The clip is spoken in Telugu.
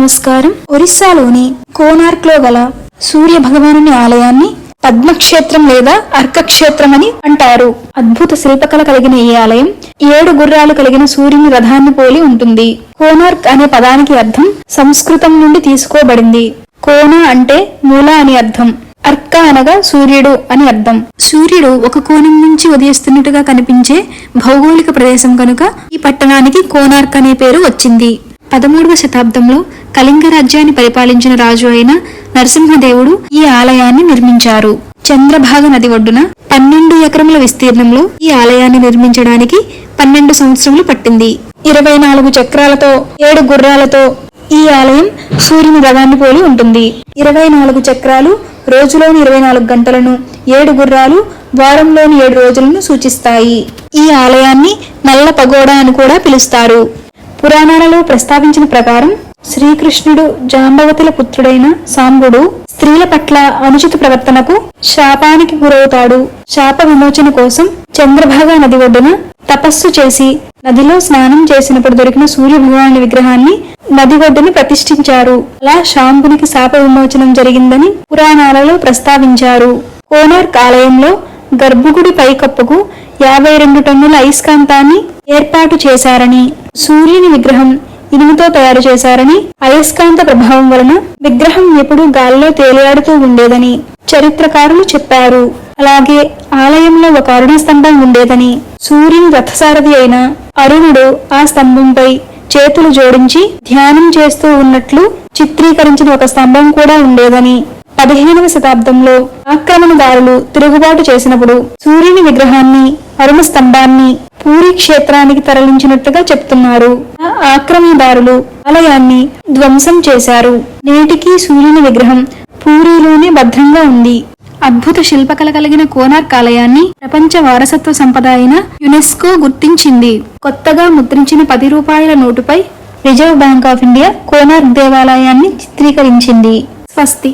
నమస్కారం. ఒరిస్సాలోని కోనార్క్ లో గల సూర్య భగవానుని ఆలయాన్ని పద్మక్షేత్రం లేదా అర్కక్షేత్రం అని అంటారు. అద్భుత శిల్పకళ కలిగిన ఈ ఆలయం 7 గుర్రాలు కలిగిన సూర్యుని రథాన్ని పోలి ఉంటుంది. కోనార్క్ అనే పదానికి అర్థం సంస్కృతం నుండి తీసుకోబడింది. కోన అంటే మూల అని అర్థం. అర్క అనగా సూర్యుడు అని అర్థం. సూర్యుడు ఒక కోణం నుంచి ఉదయిస్తున్నట్టుగా కనిపించే భౌగోళిక ప్రదేశం కనుక ఈ పట్టణానికి కోనార్క్ అనే పేరు వచ్చింది. 13వ శతాబ్దంలో కళింగ రాజ్యాన్ని పరిపాలించిన రాజు అయిన నరసింహదేవుడు ఈ ఆలయాన్ని నిర్మించారు. చంద్రభాగ నది ఒడ్డున 12 ఎకరముల విస్తీర్ణంలో ఈ ఆలయాన్ని నిర్మించడానికి 12 సంవత్సరములు పట్టింది. 24 చక్రాలతో 7 గుర్రాలతో ఈ ఆలయం సూర్యుని రథాన్ని పోలి ఉంటుంది. 24 చక్రాలు రోజులోని 24 గంటలను, 7 గుర్రాలు వారంలోని 7 రోజులను సూచిస్తాయి. ఈ ఆలయాన్ని నల్ల పగోడా అని కూడా పిలుస్తారు. పురాణాలలో ప్రస్తావించిన ప్రకారం శ్రీకృష్ణుడు జాంబవతుల పుత్రుడైన సాంబుడు స్త్రీల పట్ల అనుచిత ప్రవర్తనకు శాపానికి గురవుతాడు. శాప విమోచన కోసం చంద్రభాగ నది ఒడ్డున తపస్సు చేసి నదిలో స్నానం చేసినప్పుడు దొరికిన సూర్య భగవానుని విగ్రహాన్ని నది ఒడ్డున ప్రతిష్ఠించారు. అలా శాంబునికి శాప విమోచనం జరిగిందని పురాణాలలో ప్రస్తావించారు. కోనార్క్ ఆలయంలో గర్భగుడి పైకప్పుకు 52 టన్నుల అయస్కాంతాన్ని ఏర్పాటు చేశారని, సూర్యుని విగ్రహం ఇనుముతో తయారు చేశారని, అయస్కాంత ప్రభావం వలన విగ్రహం ఎప్పుడూ గాల్లో తేలియాడుతూ ఉండేదని చరిత్రకారులు చెప్పారు. అలాగే ఆలయంలో ఒక అరుణ స్తంభం ఉండేదని, సూర్యుని రథసారథి అయిన అరుణుడు ఆ స్తంభంపై చేతులు జోడించి ధ్యానం చేస్తూ ఉన్నట్లు చిత్రీకరించిన ఒక స్తంభం కూడా ఉండేదని, 15వ శతాబ్దంలో ఆక్రమణదారులు తిరుగుబాటు చేసినప్పుడు సూర్యుని విగ్రహాన్ని, అరుణ స్తంభాన్ని పూరీ క్షేత్రానికి తరలించినట్టుగా చెప్తున్నారు. ఆ ఆక్రమణదారులు ఆలయాన్ని ధ్వంసం చేశారు. నేటికి సూర్యుని విగ్రహం పూరీలోనే భద్రంగా ఉంది. అద్భుత శిల్పకళ కలిగిన కోనార్క్ ఆలయాన్ని ప్రపంచ వారసత్వ సంపద అయిన యునెస్కో గుర్తించింది. కొత్తగా ముద్రించిన 10 రూపాయల నోటుపై Reserve Bank of India Konark దేవాలయాన్ని చిత్రీకరించింది. స్వస్తి.